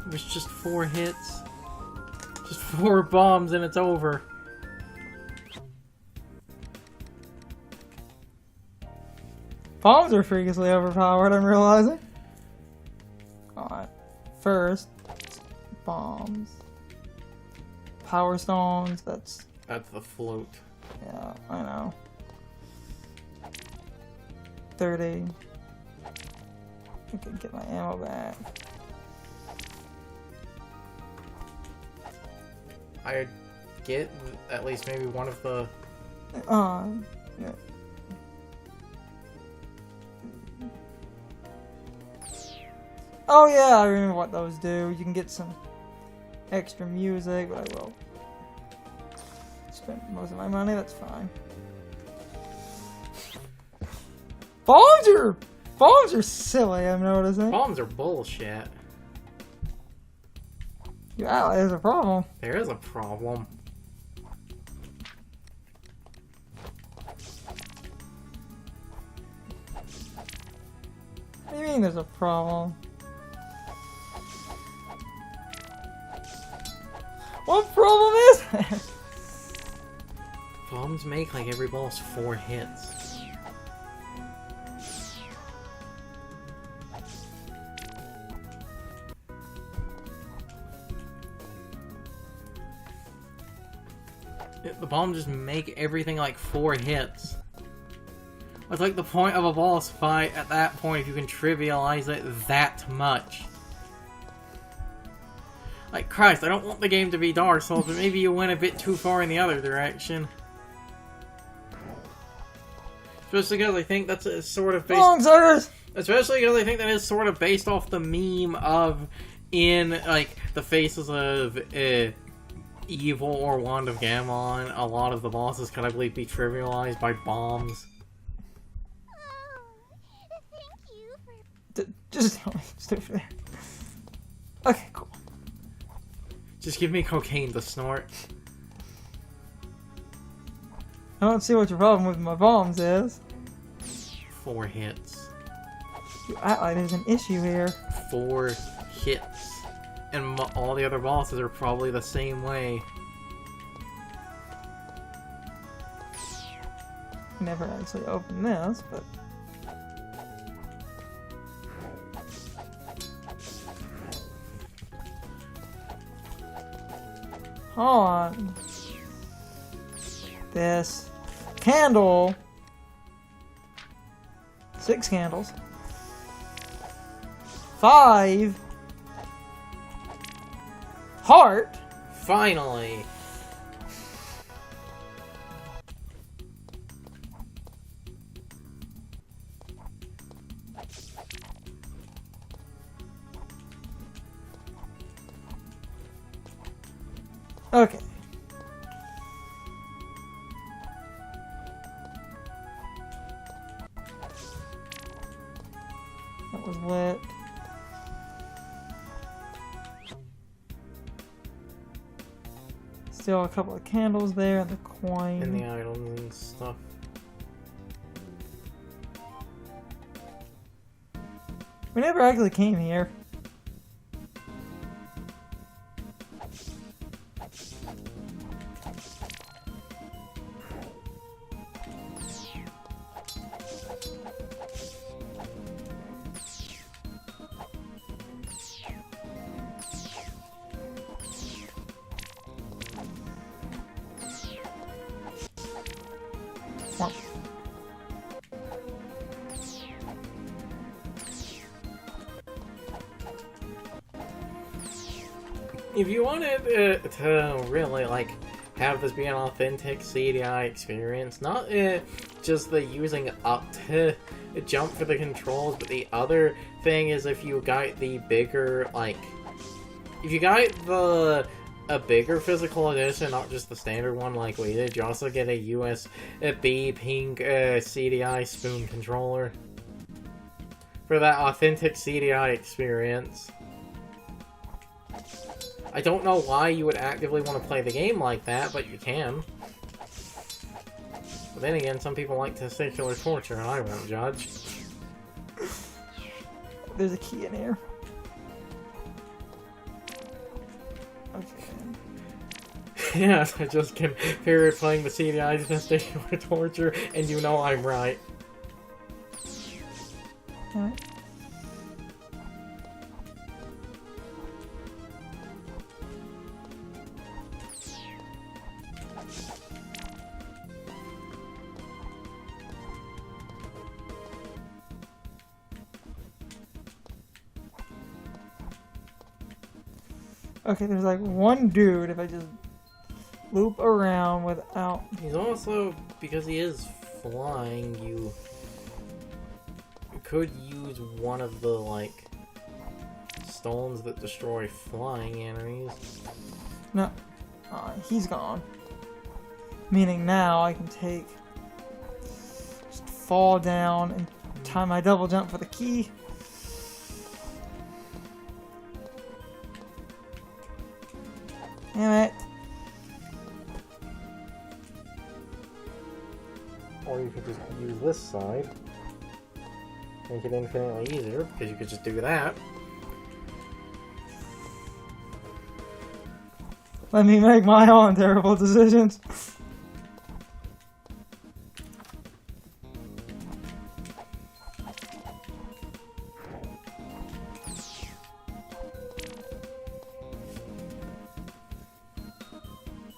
It was just 4 hits. Just 4 bombs and it's over. Bombs are freakishly overpowered, I'm realizing. Alright. First, bombs. Power stones, that's the float. yeah, I know. 30. I can get my ammo back. I get at least maybe one of the... Yeah. Oh yeah, I remember what those do. You can get some extra music, but I will spend most of my money, that's fine. Bombs are silly, I'm noticing. Bombs are bullshit. Yeah, there's a problem. There is a problem. What do you mean there's a problem? What problem is there? Bombs make like every boss 4 hits. The bombs just make everything like 4 hits. It's like the point of a boss fight at that point if you can trivialize it that much. Like, Christ, I don't want the game to be Dark Souls, but maybe you went a bit too far in the other direction. Especially because I think that's a sort of based... Especially because I think that is sort of based off the meme of, in, like, the faces of, Evil or Wand of Gammon, a lot of the bosses can, I believe, be trivialized by bombs. Just tell me, stupid. Okay, cool. Just give me cocaine to snort. I don't see what your problem with my bombs is. 4 hits. You act like there's an issue here. 4 hits. And all the other bosses are probably the same way. Never actually opened this, but... Hold on. This candle. 6 candles. 5 heart. Finally! Okay. That was lit. Still a couple of candles there and the coin. And the items and stuff. We never actually came here. If you wanted to really, like, have this be an authentic CDI experience, not just the using up to jump for the controls, but the other thing is if you got the bigger, like, if you got a bigger physical edition, not just the standard one like we did, you also get a USB pink CDI spoon controller for that authentic CDI experience. I don't know why you would actively want to play the game like that, but you can. But then again, some people like testicular torture, and I won't judge. There's a key in here. Yes, I just compared playing the CDI Devastation with torture, and you know I'm right. Alright. Okay, there's like one dude if I just loop around without... He's also, because he is flying, you could use one of the, like, stones that destroy flying enemies. No. He's gone. Meaning now I can just fall down and time my double jump for the key. Damn it. Or you could just use this side. Make it infinitely easier, because you could just do that. Let me make my own terrible decisions.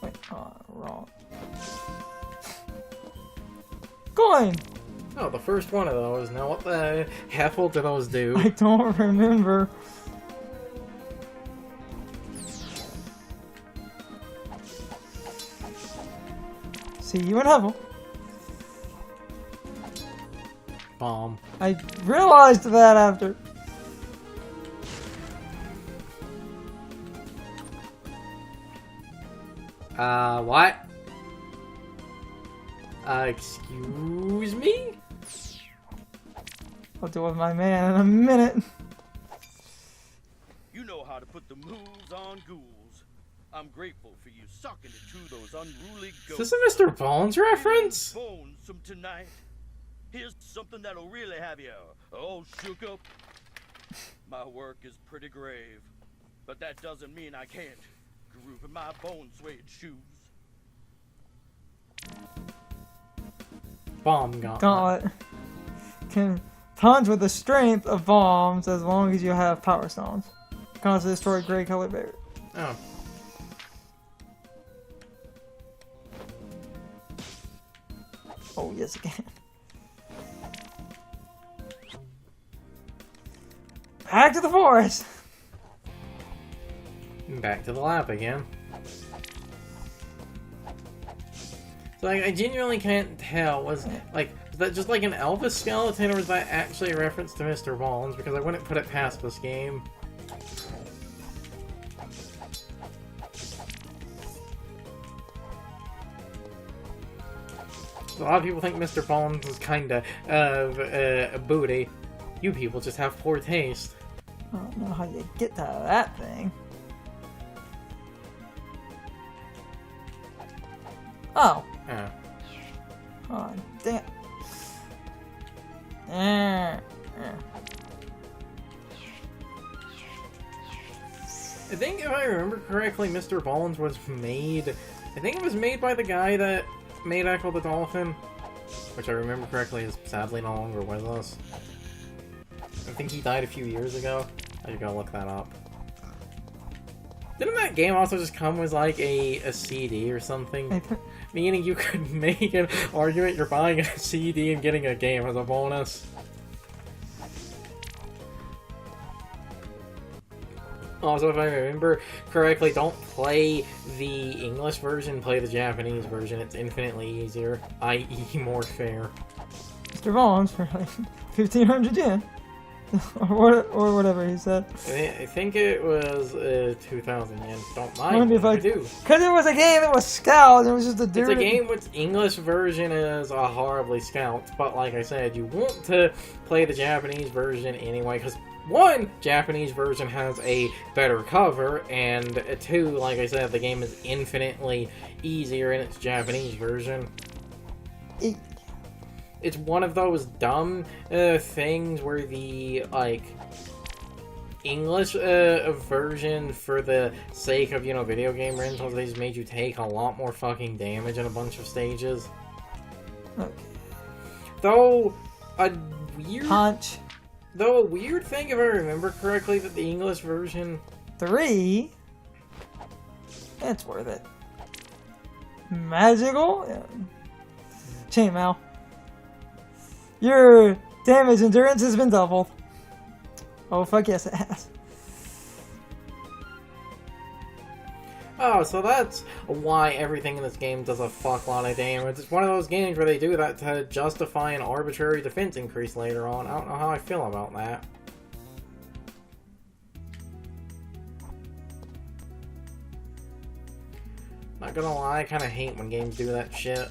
Wait, wrong. Coin! Oh, the first one of those. Now what the hell do those do? I don't remember. See you in heaven. Bomb. I realized that after. What? Excuse me? I'll deal with my man in a minute. You know how to put the moves on ghouls. I'm grateful for you sucking it to those unruly Is ghosts. this a Mr. Bones reference? Bones from tonight. Here's something that'll really have you all shook up. My work is pretty grave, but that doesn't mean I can't groove in my bone-suede shoes. Bomb gauntlet. Gauntlet can punch with the strength of bombs as long as you have power stones. Cause destroy gray colored bear. Oh. Oh yes, again. Back to the forest. Back to the lab again. So I genuinely can't tell. Was that just like an Elvis skeleton, or was that actually a reference to Mr. Bones? Because I wouldn't put it past this game. A lot of people think Mr. Bones is kinda of a booty. You people just have poor taste. I don't know how you get to that thing. Oh. Oh, damn. I think if I remember correctly, Mr. Bones was made... I think it was made by the guy that made Echo the Dolphin. Which I remember correctly is sadly no longer with us. I think he died a few years ago. I should go look that up. Didn't that game also just come with like a CD or something? Meaning you could make an argument you're buying a CD and getting a game as a bonus. Also, if I remember correctly, don't play the English version, play the Japanese version. It's infinitely easier, i.e. more fair. Mr. Bones for like 1,500 yen. or whatever he said. I think it was 2,000 yen. Don't mind. Wonder if I do. Because it was a game that was Scout. It was just a dude. It's a game which English version is a horribly Scout, but like I said, you want to play the Japanese version anyway, because one, Japanese version has a better cover, and two, like I said, the game is infinitely easier in its Japanese version. It's one of those dumb things where the, like, English version, for the sake of, you know, video game rentals, they just made you take a lot more fucking damage in a bunch of stages. Okay. Though, a weird... Punch. Though a weird thing, if I remember correctly, that the English version... 3? It's worth it. Magical? Yeah. Chainmail. Your damage endurance has been doubled. Oh, fuck yes it has. Oh, so that's why everything in this game does a fuck lot of damage. It's one of those games where they do that to justify an arbitrary defense increase later on. I don't know how I feel about that. Not gonna lie, I kinda hate when games do that shit.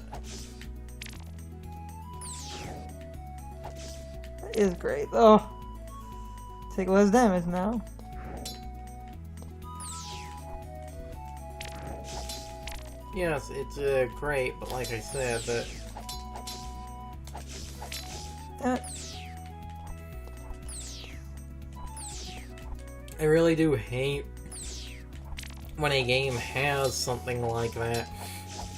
That is great, though. Take less damage now. Yes, it's great, but like I said, I really do hate when a game has something like that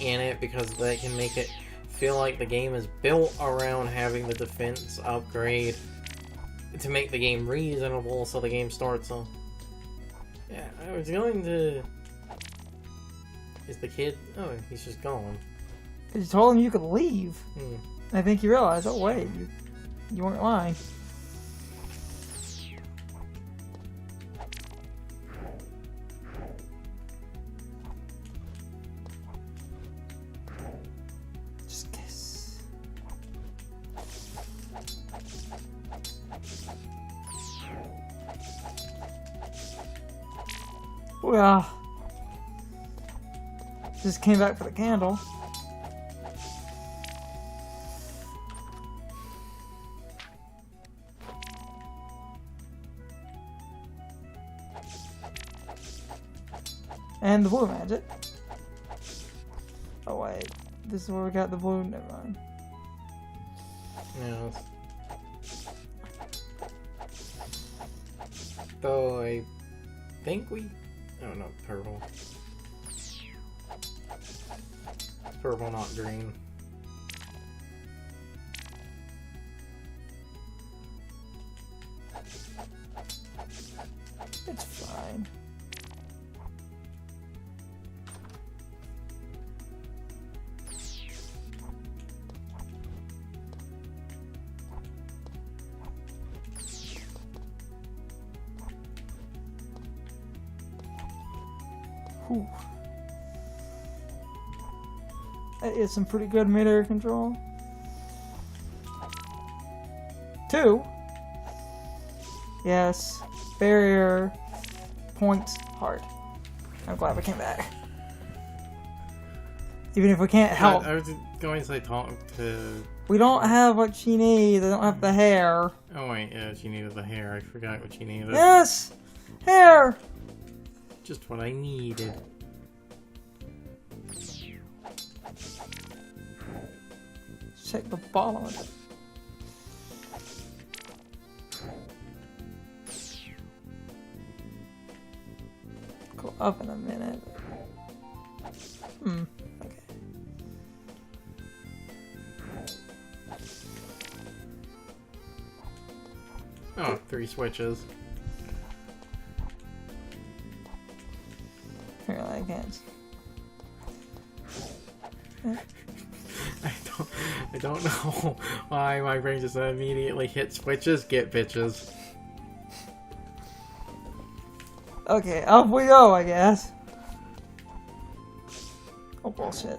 in it, because that can make it feel like the game is built around having the defense upgrade to make the game reasonable, so the game starts on... Yeah, I was going to... Is the kid... Oh, he's just gone. Because you told him you could leave. Hmm. I think you realized, oh wait, you weren't lying. Just kiss. Well, just came back for the candle. And the blue magic. Oh wait, this is where we got the blue, never mind. Yes. Though I think we... Oh no, purple. It's purple, not green. It's fine. Whew. That is some pretty good mid-air control. 2. Yes. Barrier. Points. Hard. I'm glad we came back. Even if we can't help. I was going to say talk to... We don't have what she needs. I don't have the hair. Oh wait, yeah, she needed the hair. I forgot what she needed. Yes! Hair! Just what I needed. Check the bottom of it. Go up in a minute. Okay. Oh, 3 switches. Apparently I can't. I don't know why my brain just immediately hit switches, get bitches. Okay, up we go, I guess. Oh, bullshit.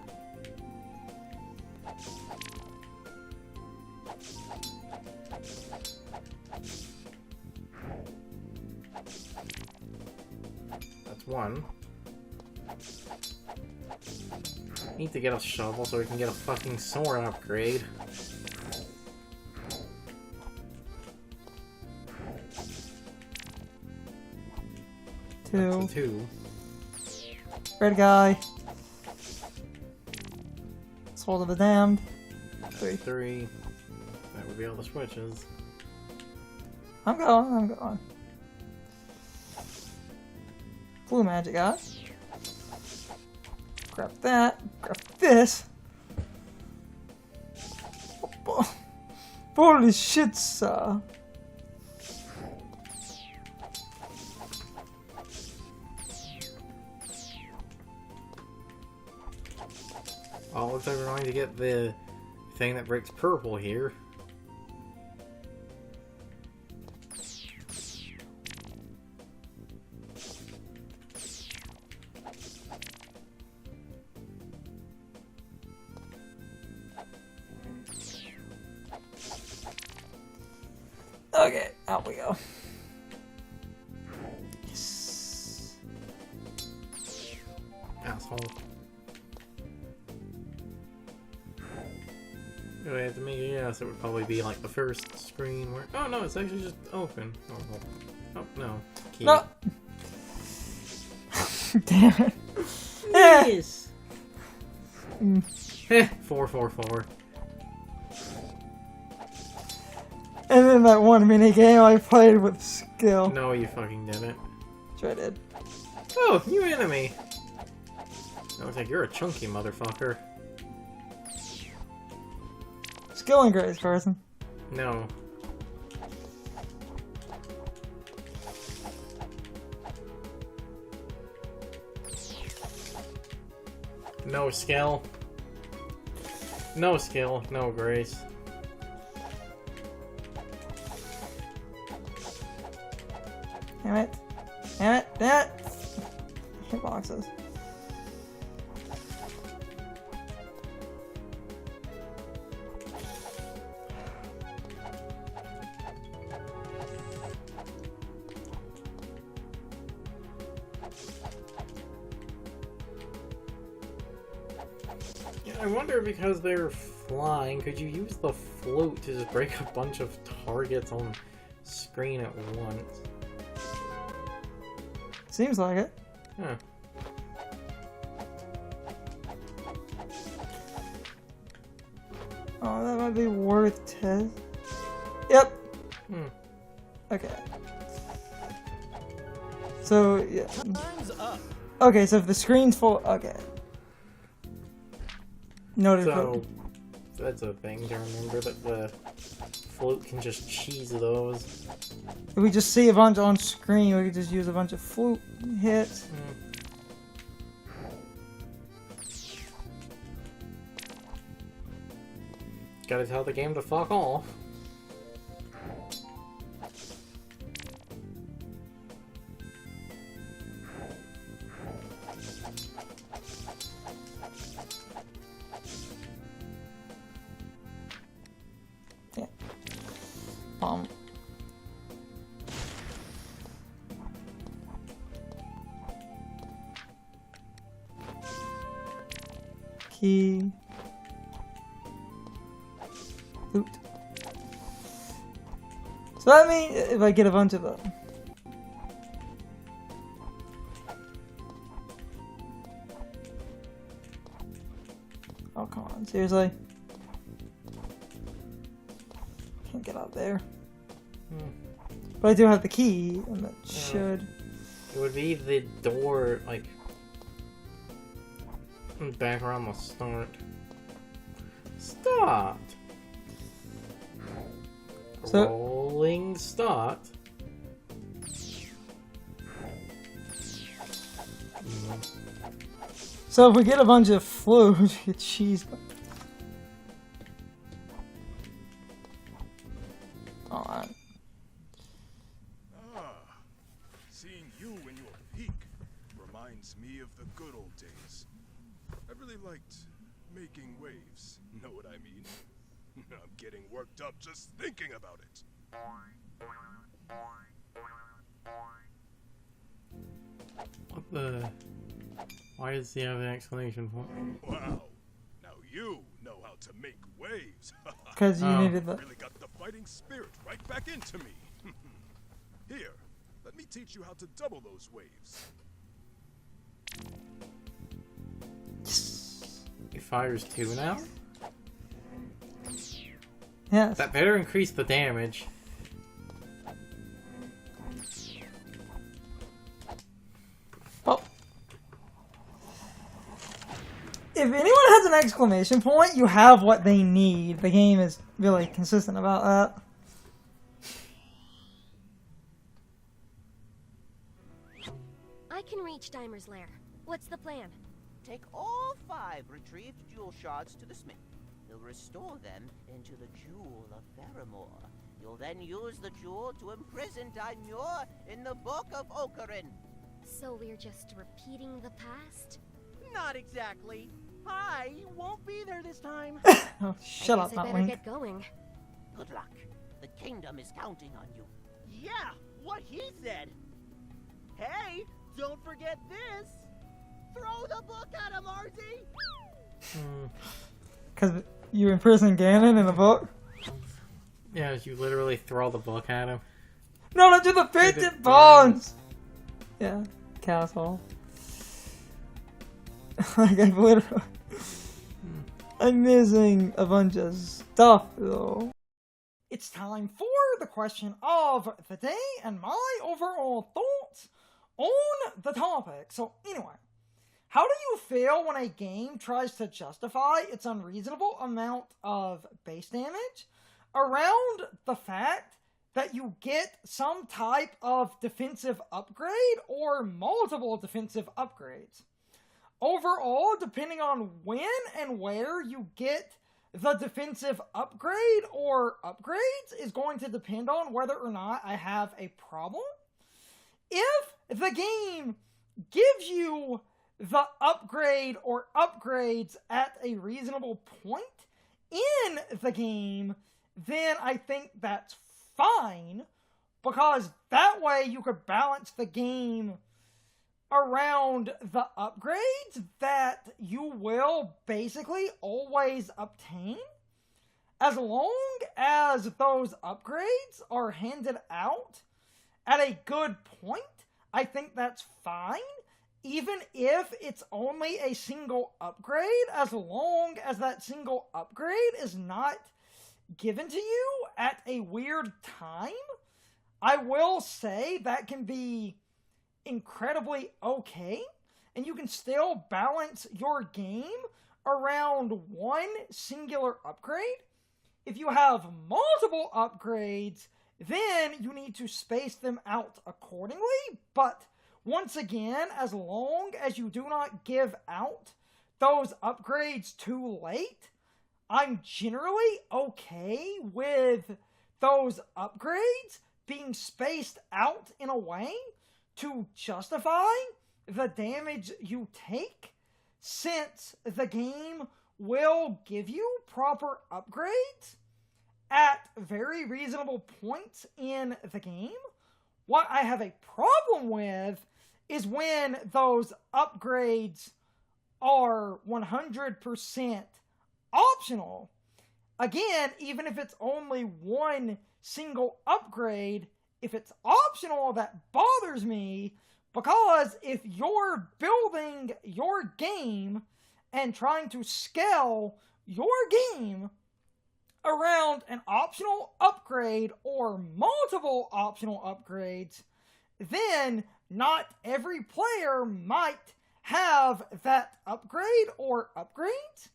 That's 1. Need to get a shovel so we can get a fucking sword upgrade. Two. That's a 2. Red guy. Soul of the Damned. 3. 3. That would be all the switches. I'm going. Blue magic out. Grab that. Grab this. Holy shit, sir. Oh, looks like we're going to get the thing that breaks purple here. Okay, out we go. Yes. Asshole. Anyway, to me, yes, it would probably be like the first screen where... Oh no, it's actually just open. Oh no. Key. No! Damn it. Yes! 444. And then that one mini game I played with skill. No, you fucking didn't. Sure I did. Oh, new enemy! Looks like you're a chunky motherfucker. Skill and grace, Carson. No. No skill. No skill, no grace. Damn it. Damn it. Damn it. Hitboxes. Yeah, I wonder, because they're flying, could you use the float to just break a bunch of targets on screen at once? Seems like it. Huh. Oh, that might be worth test. Yep. Hmm. Okay. So, yeah. Time's up. Okay, so if the screen's full... Okay. Noted. So, that's a thing to remember, that the float can just cheese those. If we just see a bunch on screen, we could just use a bunch of flute hits. Gotta tell the game to fuck off. Yeah. Key. Loot. So that means if I get a bunch of them. Oh, come on, seriously? Can't get out there. But I do have the key, and that should... It would be the door, like, back around the start. Start! So- Rolling start. So if we get a bunch of flute, we get cheese. Alright. Seeing you in your peak reminds me of the good old days. I really liked making waves. Know what I mean? I'm getting worked up just thinking about it. What the... Why does he have an exclamation point? Wow. Now you know how to make waves. Because you Oh. needed the... Really got the fighting spirit right back into me. Here, let me teach you how to double those waves. He fires 2 now? Yes. That better increase the damage. if anyone has an exclamation point, you have what they need. The game is really consistent about that. I can reach Dimer's lair. What's the plan? Take all 5 retrieved jewel shards to the smith. He'll restore them into the jewel of Faramore. You'll then use the jewel to imprison Daimur in the Book of Ocarin. So we're just repeating the past? Not exactly. I won't be there this time. Oh, shut up, I not better Link. get going. Good luck. The kingdom is counting on you. Yeah, what he said. Hey, don't forget this. Throw the book at him, Arzette. Because you imprison Ganon in the book? Yeah, you literally throw the book at him. No, don't do the painted bones! Yeah, castle. Like, I'm missing a bunch of stuff, though. It's time for the question of the day and my overall thoughts on the topic. So, anyway, how do you feel when a game tries to justify its unreasonable amount of base damage around the fact that you get some type of defensive upgrade or multiple defensive upgrades? Overall, depending on when and where you get the defensive upgrade or upgrades is going to depend on whether or not I have a problem. If the game gives you the upgrade or upgrades at a reasonable point in the game, then I think that's fine, because that way you could balance the game around the upgrades that you will basically always obtain. As long as those upgrades are handed out at a good point, I think that's fine. Even if it's only a single upgrade, as long as that single upgrade is not given to you at a weird time, I will say that can be incredibly okay, and you can still balance your game around one singular upgrade. If you have multiple upgrades, then you need to space them out accordingly, but once again, as long as you do not give out those upgrades too late, I'm generally okay with those upgrades being spaced out in a way to justify the damage you take, since the game will give you proper upgrades at very reasonable points in the game. What I have a problem with is when those upgrades are 100% optional. Again, even if it's only one single upgrade, if it's optional, that bothers me, because if you're building your game and trying to scale your game around an optional upgrade or multiple optional upgrades, then not every player might have that upgrade or upgrades,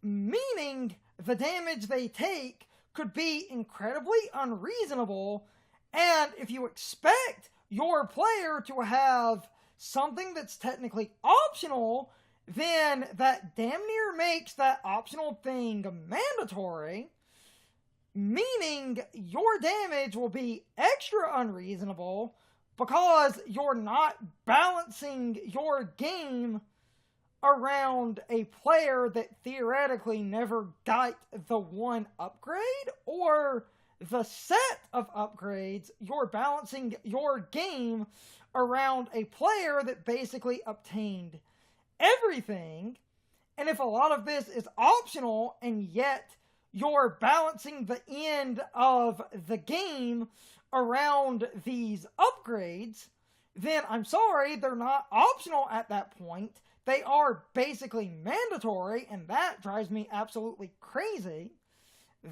meaning the damage they take could be incredibly unreasonable. And if you expect your player to have something that's technically optional, then that damn near makes that optional thing mandatory, meaning your damage will be extra unreasonable because you're not balancing your game around a player that theoretically never got the one upgrade or the set of upgrades. You're balancing your game around a player that basically obtained everything. And if a lot of this is optional and yet you're balancing the end of the game around these upgrades, then I'm sorry, they're not optional at that point. They are basically mandatory, and that drives me absolutely crazy.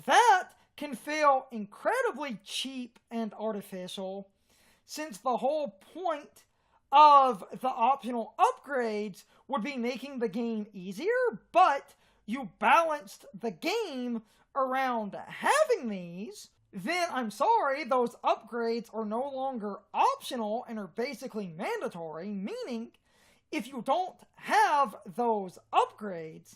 That can feel incredibly cheap and artificial, since the whole point of the optional upgrades would be making the game easier, but you balanced the game around having these, then I'm sorry, those upgrades are no longer optional and are basically mandatory, meaning if you don't have those upgrades,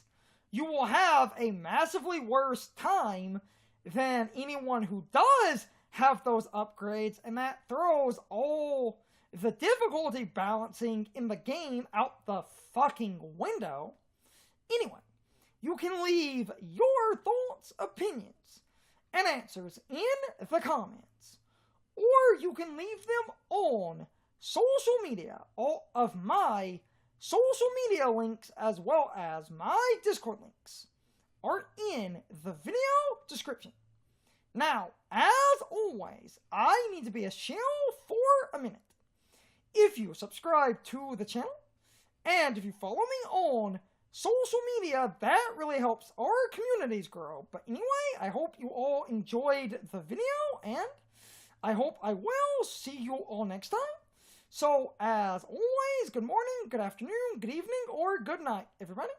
you will have a massively worse time than anyone who does have those upgrades, and that throws all the difficulty balancing in the game out the fucking window. Anyway, you can leave your thoughts, opinions, and answers in the comments, or you can leave them on social media. All of my social media links, as well as my Discord links, are in the video description. Now, as always, I need to be a shill for a minute. If you subscribe to the channel, and if you follow me on social media, that really helps our communities grow. But anyway, I hope you all enjoyed the video, and I hope I will see you all next time. So, as always, good morning, good afternoon, good evening, or good night, everybody.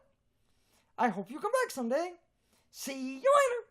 I hope you come back someday. See you later.